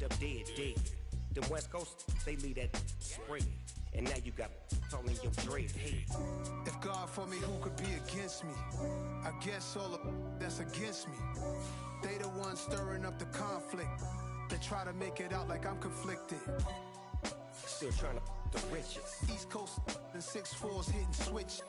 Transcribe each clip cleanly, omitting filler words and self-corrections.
end up dead. The West Coast, they leave that spring. And now you got all in your dread. Hey. If God for me, who could be against me? I guess all of that's against me. They the ones stirring up the conflict. They try to make it out like I'm conflicted. Still trying to the riches. East Coast and 6'4's hitting switch.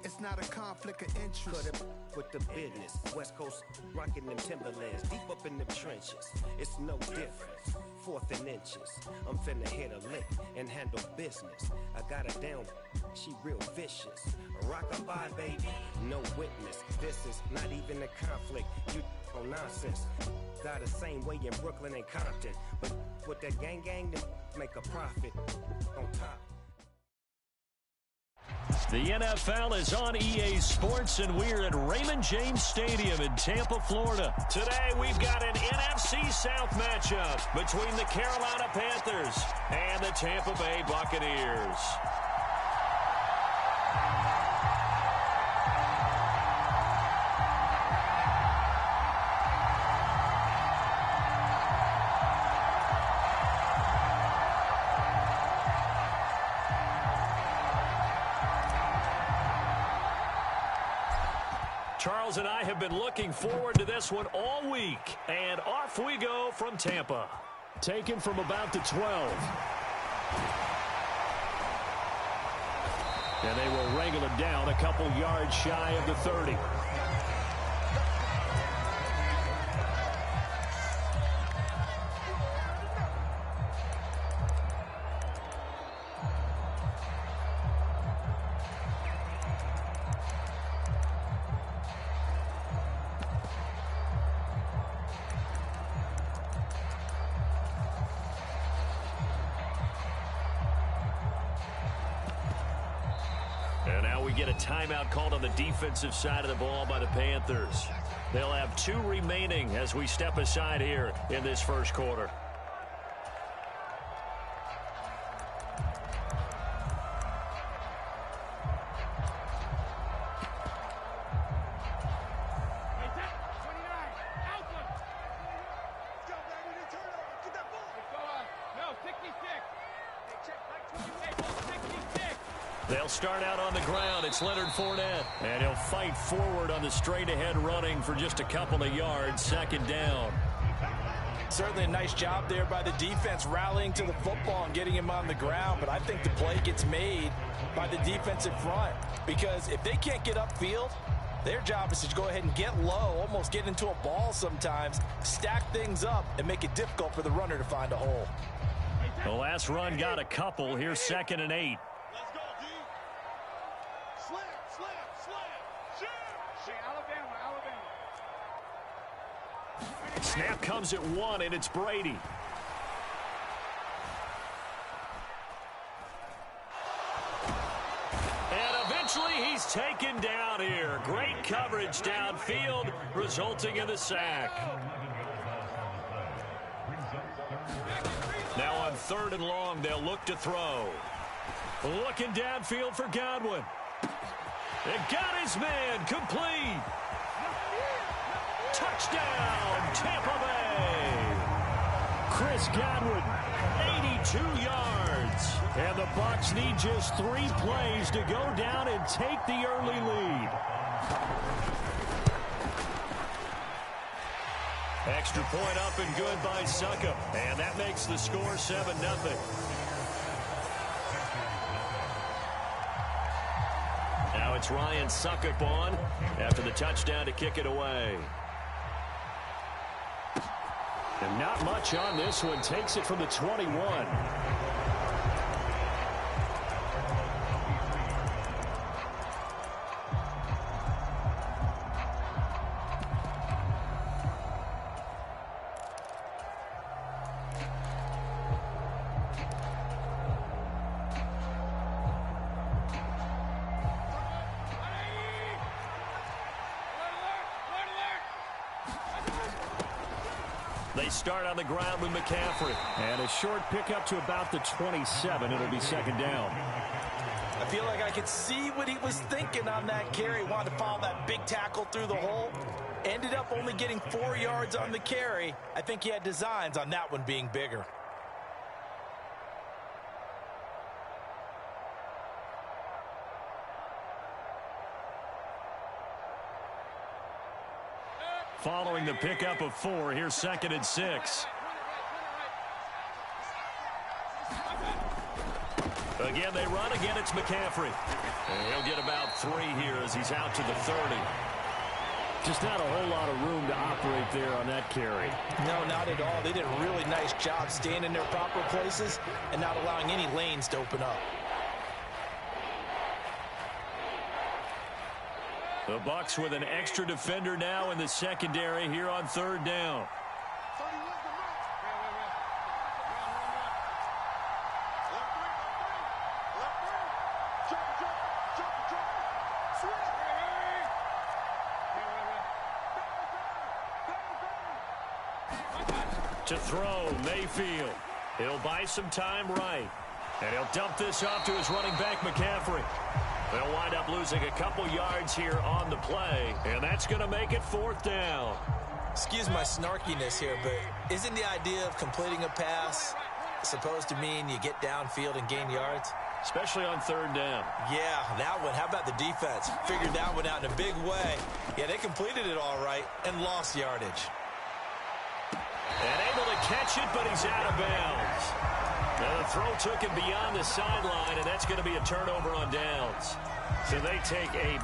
It's not a conflict of interest. Cut it with the business. West Coast rocking them Timberlands, deep up in the trenches. It's no difference. 4th and inches. I'm finna hit a lick and handle business. I got her down, she real vicious. Rock-a-bye, baby, no witness. This is not even a conflict. You on nonsense. Got the same way in Brooklyn and Compton, but with that gang, they make a profit on top. The NFL is on EA Sports, and we're at Raymond James Stadium in Tampa, Florida. Today, we've got an NFC South matchup between the Carolina Panthers and the Tampa Bay Buccaneers. Charles and I have been looking forward to this one all week. And off we go from Tampa. Taken from about the 12. And they will wrangle it down a couple yards shy of the 30. And now we get a timeout called on the defensive side of the ball by the Panthers. They'll have 2 remaining as we step aside here in this first quarter. They'll start out on the ground. It's Leonard Fournette. And he'll fight forward on the straight-ahead running for just a couple of yards. Second down. Certainly a nice job there by the defense rallying to the football and getting him on the ground. But I think the play gets made by the defensive front. Because if they can't get upfield, their job is to go ahead and get low, almost get into a ball sometimes, stack things up, and make it difficult for the runner to find a hole. The last run got a couple. Here's 2nd and 8. Snap comes at 1, and it's Brady. And eventually he's taken down here. Great coverage downfield, resulting in the sack. Now on 3rd and long, they'll look to throw. Looking downfield for Godwin. And got his man complete. Touchdown, Tampa Bay. Chris Godwin, 82 yards. And the Bucs need just 3 plays to go down and take the early lead. Extra point up and good by Succop. And that makes the score 7-0. Now it's Ryan Succop on after the touchdown to kick it away. And not much on this one. Takes it from the 21. They start on the ground with McCaffrey. And a short pickup to about the 27. It'll be 2nd down. I feel like I could see what he was thinking on that carry. Wanted to follow that big tackle through the hole. Ended up only getting 4 yards on the carry. I think he had designs on that one being bigger. Following the pickup of 4, here's 2nd and 6. Again, they run. Again, it's McCaffrey. And he'll get about 3 here as he's out to the 30. Just not a whole lot of room to operate there on that carry. No, not at all. They did a really nice job staying in their proper places and not allowing any lanes to open up. The Bucs with an extra defender now in the secondary here on 3rd down. To throw, Mayfield. He'll buy some time right. And he'll dump this off to his running back, McCaffrey. They'll wind up losing a couple yards here on the play, and that's going to make it 4th down. Excuse my snarkiness here, but isn't the idea of completing a pass supposed to mean you get downfield and gain yards? Especially on 3rd down. Yeah, that one. How about the defense? Figured that one out in a big way. Yeah, they completed it all right and lost yardage. And able to catch it, but he's out of bounds. Now the throw took him beyond the sideline, and that's going to be a turnover on downs. So they take a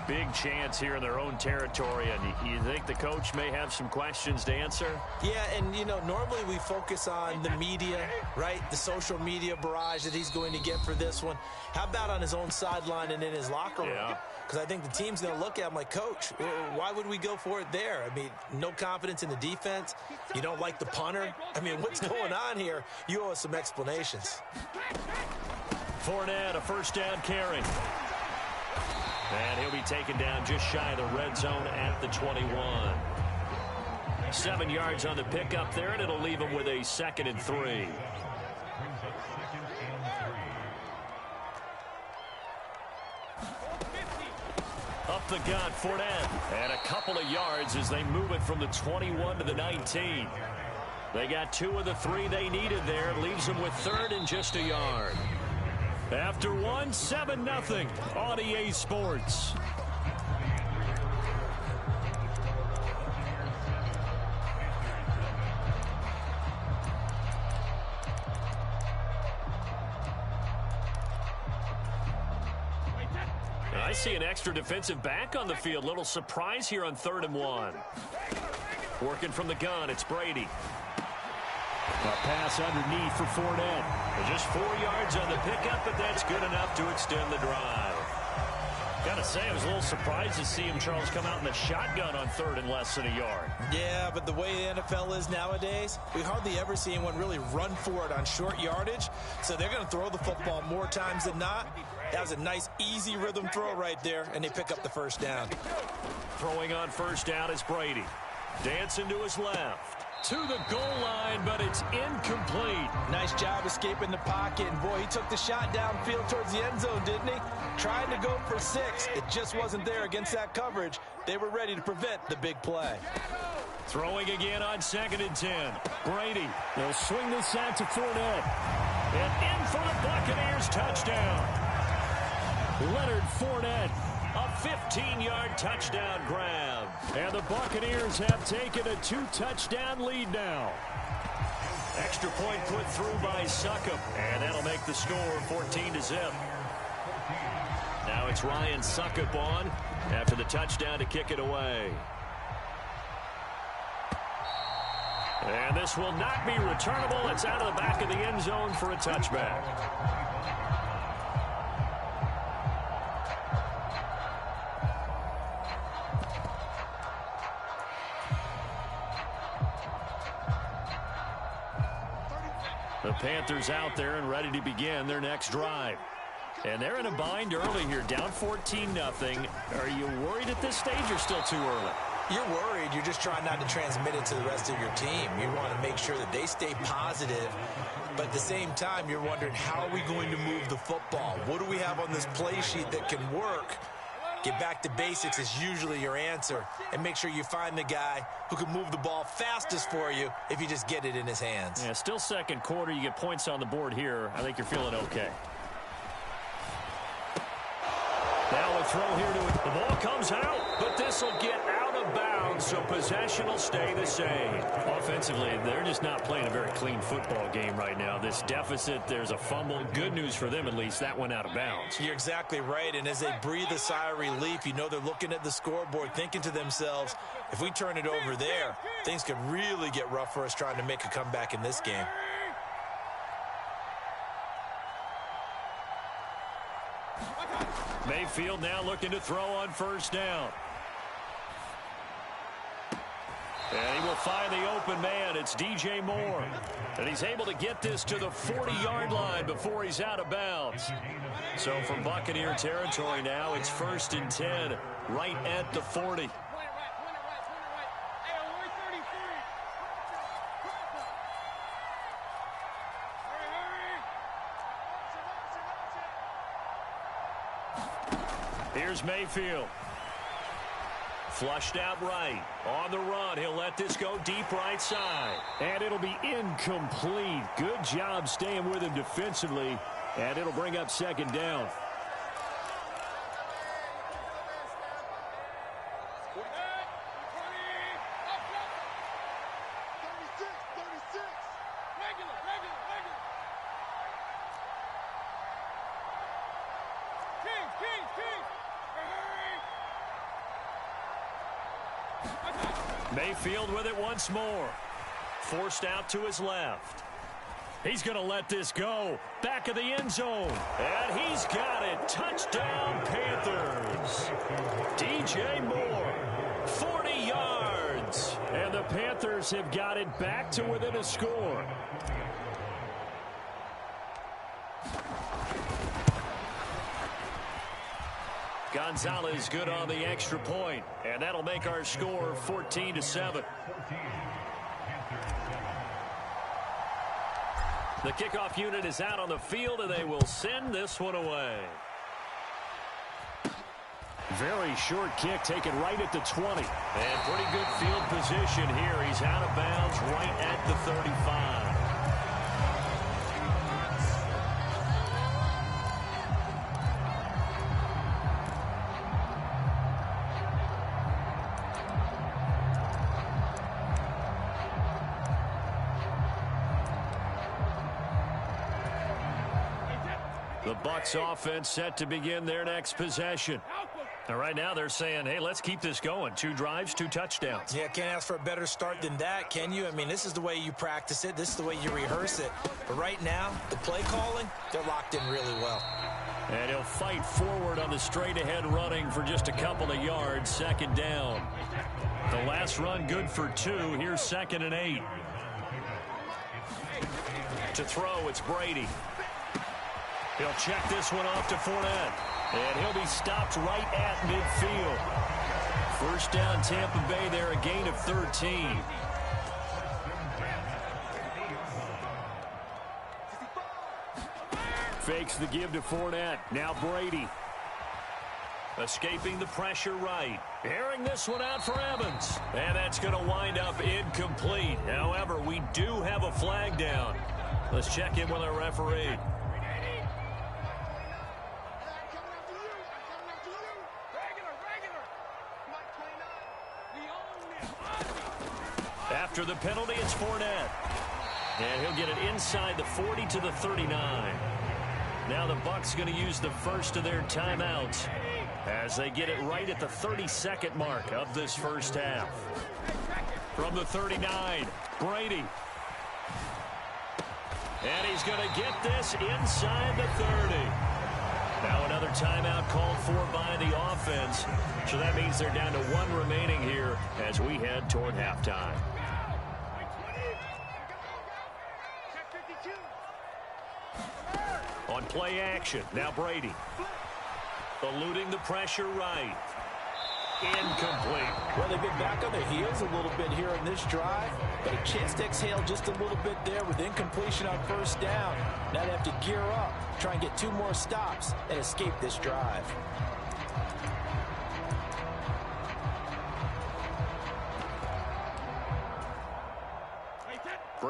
big chance here in their own territory, and you think the coach may have some questions to answer? Yeah, and, you know, normally we focus on the media, right? The social media barrage that he's going to get for this one. How about on his own sideline and in his locker room? Yeah. Because I think the team's going to look at him like, Coach, why would we go for it there? I mean, no confidence in the defense. You don't like the punter. I mean, what's going on here? You owe us some explanations. Fournette, a 1st down carry. And he'll be taken down just shy of the red zone at the 21. 7 yards on the pickup there, and it'll leave him with a 2nd and 3. Up the gut, Fournette. And a couple of yards as they move it from the 21 to the 19. They got 2 of the 3 they needed there. Leaves them with 3rd and just a yard. After 1, 7-0 on EA Sports. I see an extra defensive back on the field. Little surprise here on 3rd and 1. Working from the gun, it's Brady. A pass underneath for Fournette. Just 4 yards on the pickup, but that's good enough to extend the drive. Gotta say, I was a little surprised to see him, Charles, come out in the shotgun on 3rd and less than a yard. Yeah, but the way the NFL is nowadays, we hardly ever see anyone really run for it on short yardage. So they're going to throw the football more times than not. That was a nice, easy rhythm throw right there, and they pick up the 1st down. Throwing on 1st down is Brady. Dancing to his left. To the goal line, but it's incomplete. Nice job escaping the pocket, and boy, he took the shot downfield towards the end zone, didn't he? Trying to go for 6. It just wasn't there against that coverage. They were ready to prevent the big play. Throwing again on 2nd and 10. Brady. They'll swing this out to Fournette. And in for the Buccaneers touchdown. Leonard Fournette. A 15-yard touchdown grab. And the Buccaneers have taken a 2-touchdown lead now. Extra point put through by Succop. And that'll make the score 14-0. Now it's Ryan Succop on after the touchdown to kick it away. And this will not be returnable. It's out of the back of the end zone for a touchback. The Panthers out there and ready to begin their next drive. And they're in a bind early here, down 14-0. Are you worried at this stage or still too early? You're worried. You're just trying not to transmit it to the rest of your team. You want to make sure that they stay positive. But at the same time, you're wondering, how are we going to move the football? What do we have on this play sheet that can work? Get back to basics is usually your answer, and make sure you find the guy who can move the ball fastest for you if you just get it in his hands. Yeah, still second quarter. You get points on the board here. I think you're feeling okay. Now a throw here to it. The ball comes out, but this will get out of bounds, so possession will stay the same. Offensively, they're just not playing a very clean football game right now. This deficit, there's a fumble. Good news for them, at least. That went out of bounds. You're exactly right, and as they breathe a sigh of relief, you know they're looking at the scoreboard, thinking to themselves, if we turn it over there, things could really get rough for us trying to make a comeback in this game. Mayfield now looking to throw on first down. And he will find the open man. It's DJ Moore. And he's able to get this to the 40-yard line before he's out of bounds. So from Buccaneer territory now, it's 1st and 10, right at the 40. Here's Mayfield. Flushed out right. On the run. He'll let this go deep right side. And it'll be incomplete. Good job staying with him defensively. And it'll bring up second down. Mayfield with it once more. Forced out to his left. He's going to let this go. Back of the end zone. And he's got it. Touchdown, Panthers. DJ Moore, 40 yards. And the Panthers have got it back to within a score. Gonzalez good on the extra point, and that'll make our score 14-7. The kickoff unit is out on the field, and they will send this one away. Very short kick taken right at the 20. And pretty good field position here. He's out of bounds right at the 35. The Bucs offense set to begin their next possession. And right now they're saying, hey, let's keep this going. 2 drives, 2 touchdowns. Yeah, can't ask for a better start than that, can you? I mean, this is the way you practice it. This is the way you rehearse it. But right now, the play calling, they're locked in really well. And he'll fight forward on the straight-ahead running for just a couple of yards. Second down. The last run good for 2. Here's 2nd and 8. To throw, it's Brady. He'll check this one off to Fournette. And he'll be stopped right at midfield. First down, Tampa Bay there, a gain of 13. Fakes the give to Fournette. Now Brady. Escaping the pressure right. Airing this one out for Evans. And that's going to wind up incomplete. However, we do have a flag down. Let's check in with our referee. After the penalty, it's Fournette. And he'll get it inside the 40 to the 39. Now the Bucs going to use the first of their timeouts as they get it right at the 32nd mark of this first half. From the 39, Brady. And he's going to get this inside the 30. Now another timeout called for by the offense. So that means they're down to 1 remaining here as we head toward halftime. On play action, now Brady. Eluding the pressure right. Incomplete. Well, they've been back on their heels a little bit here in this drive, but a chance to exhale just a little bit there with incompletion on first down. Now they have to gear up, try and get 2 more stops, and escape this drive.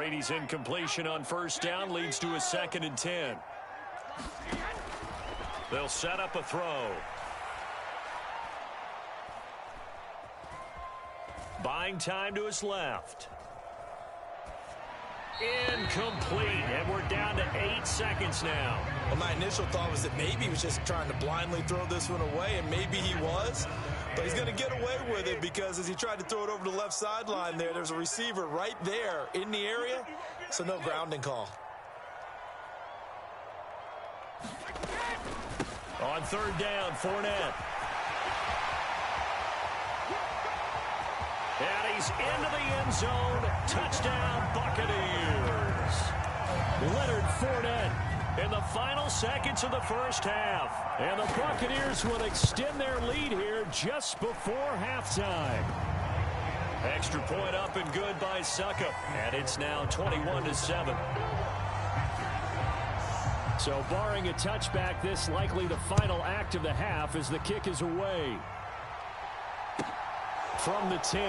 Brady's incompletion on first down leads to a 2nd and 10. They'll set up a throw. Buying time to his left. Incomplete, and we're down to 8 seconds now. Well, my initial thought was that maybe he was just trying to blindly throw this one away, and maybe he was. But he's going to get away with it because as he tried to throw it over the left sideline there's a receiver right there in the area, so no grounding call. On 3rd down, Fournette. And he's into the end zone. Touchdown, Buccaneers. Leonard Fournette in the final seconds of the first half. And the Buccaneers will extend their lead here just before halftime. Extra point up and good by Suckup. And it's now 21-7. So barring a touchback, this likely the final act of the half as the kick is away. From the 10.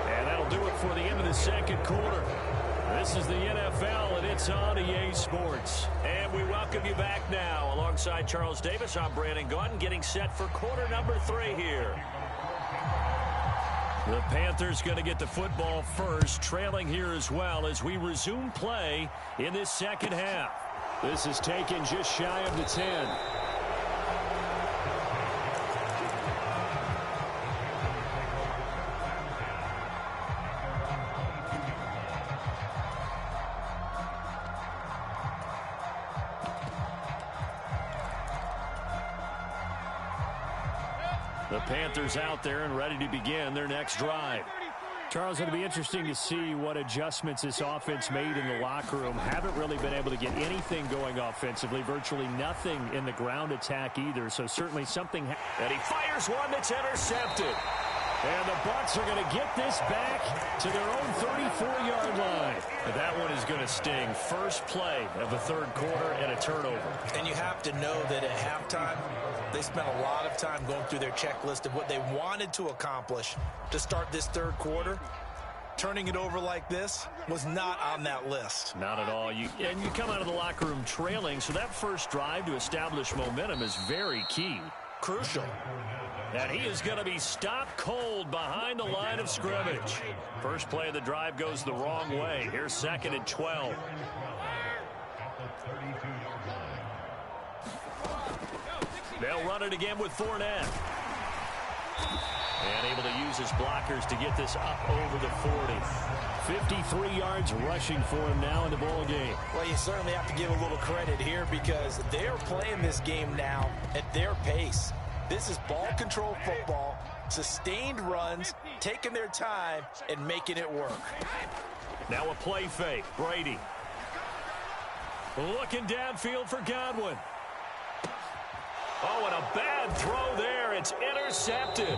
And that'll do it for the end of the second quarter. This is the NFL, and it's on EA Sports. And we welcome you back now. Alongside Charles Davis, I'm Brandon Gaudin, getting set for quarter number 3 here. The Panthers going to get the football first, trailing here as well as we resume play in this second half. This is taken just shy of the 10. The Panthers out there and ready to begin their next drive. Charles, it'll be interesting to see what adjustments this offense made in the locker room. Haven't really been able to get anything going offensively, virtually nothing in the ground attack either, so certainly something. And he fires one that's intercepted. And the Bucs are going to get this back to their own 34-yard line. And that one is going to sting. First play of the third quarter and a turnover. And you have to know that at halftime, they spent a lot of time going through their checklist of what they wanted to accomplish to start this third quarter. Turning it over like this was not on that list. Not at all. And you come out of the locker room trailing, so that first drive to establish momentum is very key. Crucial. And he is going to be stopped cold behind the line of scrimmage. First play of the drive goes the wrong way. Here's 2nd and 12. They'll run it again with Fournette. And able to use his blockers to get this up over the 40. 53 yards rushing for him now in the ball game. Well, you certainly have to give a little credit here because they're playing this game now at their pace. This is ball control football, sustained runs, taking their time, and making it work. Now a play fake. Brady. Looking downfield for Godwin. Oh, and a bad throw there. It's intercepted.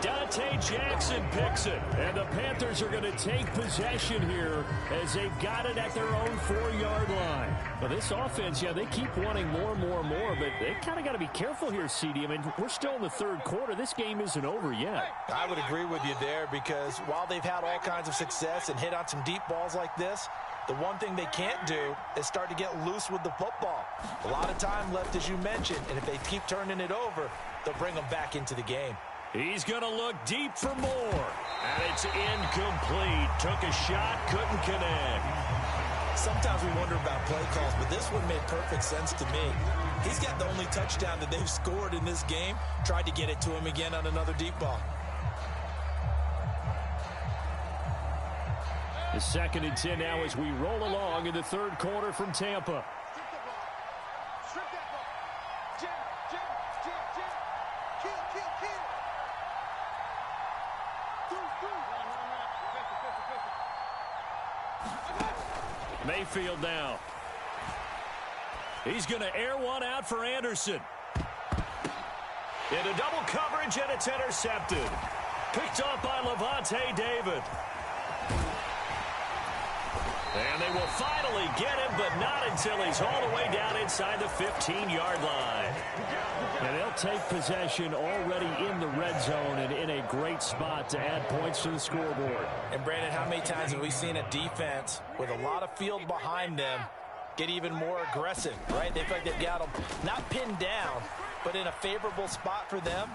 Dante Jackson picks it. And the Panthers are going to take possession here as they've got it at their own 4-yard line. But this offense, yeah, they keep wanting more, but they kind of got to be careful here, CD. I mean, we're still in the third quarter. This game isn't over yet. I would agree with you there because while they've had all kinds of success and hit on some deep balls like this, the one thing they can't do is start to get loose with the football. A lot of time left, as you mentioned, and if they keep turning it over, they'll bring them back into the game. He's going to look deep for more. And it's incomplete. Took a shot, couldn't connect. Sometimes we wonder about play calls, but this one made perfect sense to me. He's got the only touchdown that they've scored in this game. Tried to get it to him again on another deep ball. The 2nd and 10 now as we roll along in the third quarter from Tampa. Mayfield now. He's going to air one out for Anderson. Into double coverage, and it's intercepted. Picked off by Levante David. And they will finally get him, but not until he's all the way down inside the 15-yard line. And they'll take possession already in the red zone and in a great spot to add points to the scoreboard. And, Brandon, how many times have we seen a defense with a lot of field behind them get even more aggressive, right? They feel like they've got them not pinned down, but in a favorable spot for them.